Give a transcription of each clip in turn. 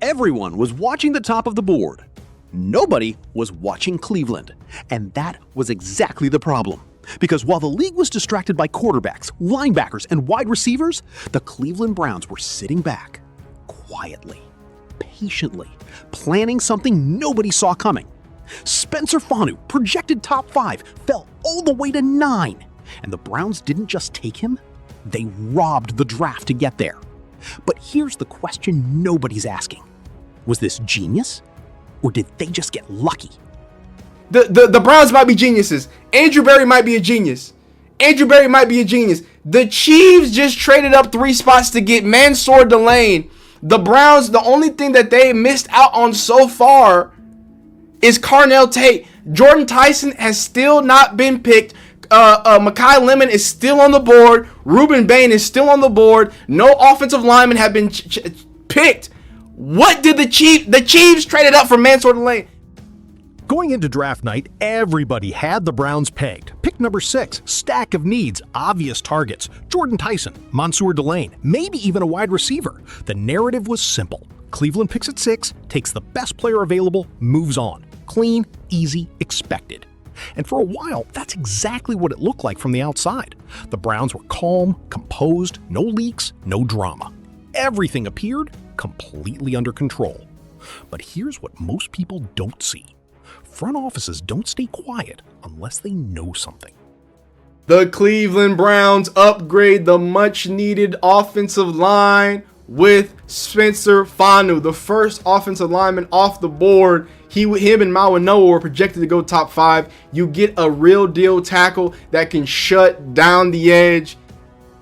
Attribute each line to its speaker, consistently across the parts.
Speaker 1: Everyone was watching the top of the board. Nobody was watching Cleveland. And that was exactly the problem. Because while the league was distracted by quarterbacks, linebackers, and wide receivers, the Cleveland Browns were sitting back, quietly, patiently, planning something nobody saw coming. Spencer Fanu, projected top 5, fell all the way to 9. And the Browns didn't just take him, they robbed the draft to get there. But here's the question nobody's asking. Was this genius? Or did they just get lucky?
Speaker 2: The Browns might be geniuses. Andrew Berry might be a genius. The Chiefs just traded up 3 spots to get Mansour Delane. The Browns, the only thing that they missed out on so far is Carnell Tate. Jordan Tyson has still not been picked. Mekhi Lemon is still on the board. Ruben Bain is still on the board. No offensive linemen have been picked. What did the Chiefs traded up for Mansour Delane?
Speaker 3: Going into draft night, everybody had the Browns pegged. Pick number 6, stack of needs, obvious targets. Jordan Tyson, Mansour Delane, maybe even a wide receiver. The narrative was simple. Cleveland picks at 6, takes the best player available, moves on. Clean, easy, expected. And for a while, that's exactly what it looked like from the outside. The Browns were calm, composed, no leaks, no drama. Everything appeared completely under control. But here's what most people don't see. Front offices don't stay quiet unless they know something.
Speaker 2: The Cleveland Browns upgrade the much-needed offensive line with Spencer Fanu, the first offensive lineman off the board. Him and Mawanoa were projected to go top 5. You get a real deal tackle that can shut down the edge.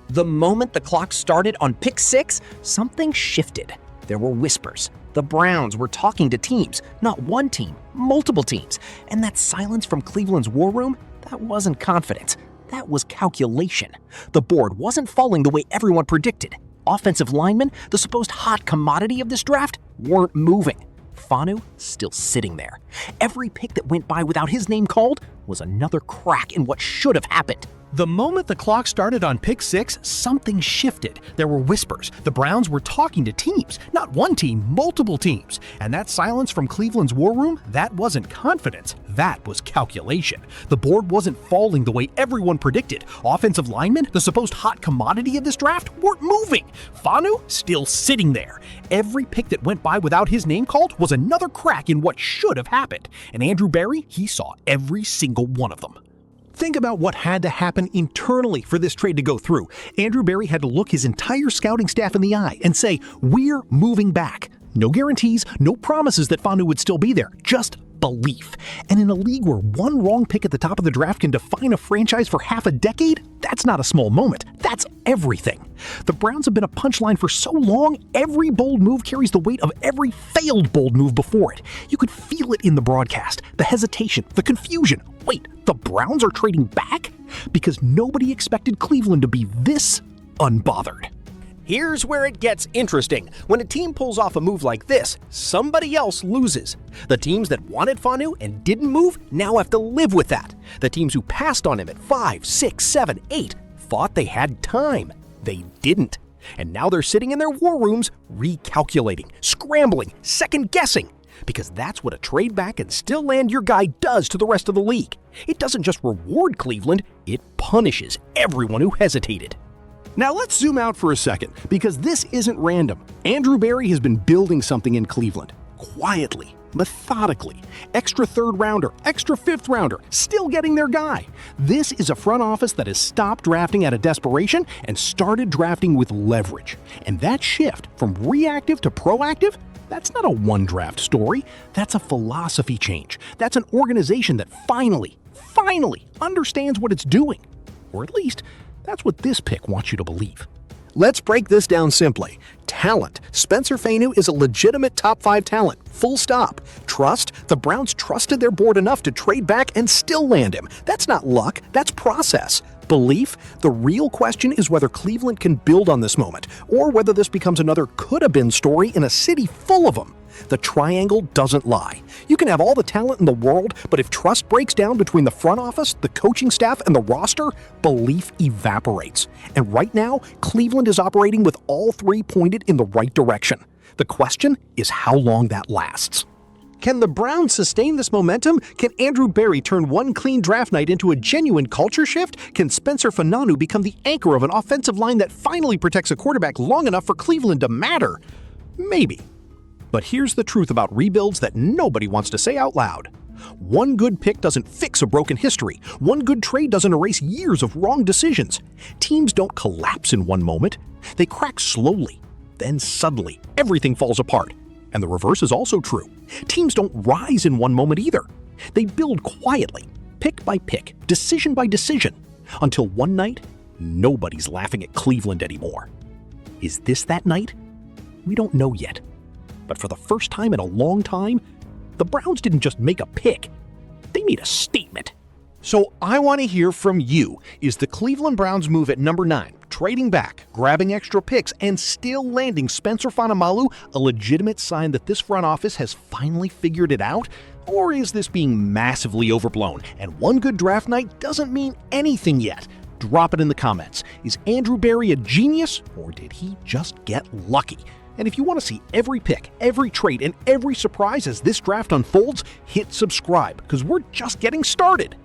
Speaker 4: The moment the clock started on pick 6, something shifted. There were whispers. The Browns were talking to teams, not one team, multiple teams. And that silence from Cleveland's war room, that wasn't confidence. That was calculation. The board wasn't falling the way everyone predicted. Offensive linemen, the supposed hot commodity of this draft, weren't moving. Fanu still sitting there. Every pick that went by without his name called was another crack in what should have happened.
Speaker 3: The moment the clock started on pick 6, something shifted. There were whispers. The Browns were talking to teams, not one team, multiple teams. And that silence from Cleveland's war room, that wasn't confidence, that was calculation. The board wasn't falling the way everyone predicted. Offensive linemen, the supposed hot commodity of this draft, weren't moving. Fanu still sitting there. Every pick that went by without his name called was another crack in what should have happened. And Andrew Berry, he saw every single one of them. Think about what had to happen internally for this trade to go through. Andrew Berry had to look his entire scouting staff in the eye and say, "We're moving back." No guarantees, no promises that Fanu would still be there, just belief. And in a league where one wrong pick at the top of the draft can define a franchise for half a decade, that's not a small moment. That's everything. The Browns have been a punchline for so long, every bold move carries the weight of every failed bold move before it. You could feel it in the broadcast, the hesitation, the confusion. Wait, the Browns are trading back? Because nobody expected Cleveland to be this unbothered.
Speaker 4: Here's where it gets interesting. When a team pulls off a move like this, somebody else loses. The teams that wanted Fanu and didn't move now have to live with that. The teams who passed on him at 5, 6, 7, 8 thought they had time. They didn't. And now they're sitting in their war rooms recalculating, scrambling, second-guessing. Because that's what a trade back and still land your guy does to the rest of the league. It doesn't just reward Cleveland, it punishes everyone who hesitated.
Speaker 3: Now let's zoom out for a second, because this isn't random. Andrew Berry has been building something in Cleveland. Quietly, methodically. Extra 3rd rounder, extra 5th rounder, still getting their guy. This is a front office that has stopped drafting out of desperation and started drafting with leverage. And that shift from reactive to proactive, that's not a one draft story. That's a philosophy change. That's an organization that finally understands what it's doing. Or at least, that's what this pick wants you to believe. Let's break this down simply. Talent. Spencer Fanu is a legitimate top 5 talent. Full stop. Trust. The Browns trusted their board enough to trade back and still land him. That's not luck. That's process. Belief. The real question is whether Cleveland can build on this moment, or whether this becomes another could-have-been story in a city full of them. The triangle doesn't lie. You can have all the talent in the world, but if trust breaks down between the front office, the coaching staff, and the roster, belief evaporates. And right now, Cleveland is operating with all 3 pointed in the right direction. The question is how long that lasts.
Speaker 1: Can the Browns sustain this momentum? Can Andrew Berry turn one clean draft night into a genuine culture shift? Can Spencer Fanu become the anchor of an offensive line that finally protects a quarterback long enough for Cleveland to matter? Maybe. But here's the truth about rebuilds that nobody wants to say out loud. One good pick doesn't fix a broken history. One good trade doesn't erase years of wrong decisions. Teams don't collapse in one moment. They crack slowly. Then suddenly, everything falls apart. And the reverse is also true. Teams don't rise in one moment either. They build quietly, pick by pick, decision by decision, until one night, nobody's laughing at Cleveland anymore. Is this that night? We don't know yet. But for the first time in a long time, the Browns didn't just make a pick. They made a statement.
Speaker 3: So I want to hear from you. Is the Cleveland Browns move at number 9, trading back, grabbing extra picks, and still landing Spencer Fanu a legitimate sign that this front office has finally figured it out? Or is this being massively overblown, and one good draft night doesn't mean anything yet? Drop it in the comments. Is Andrew Berry a genius, or did he just get lucky? And if you want to see every pick, every trade, and every surprise as this draft unfolds, hit subscribe, because we're just getting started.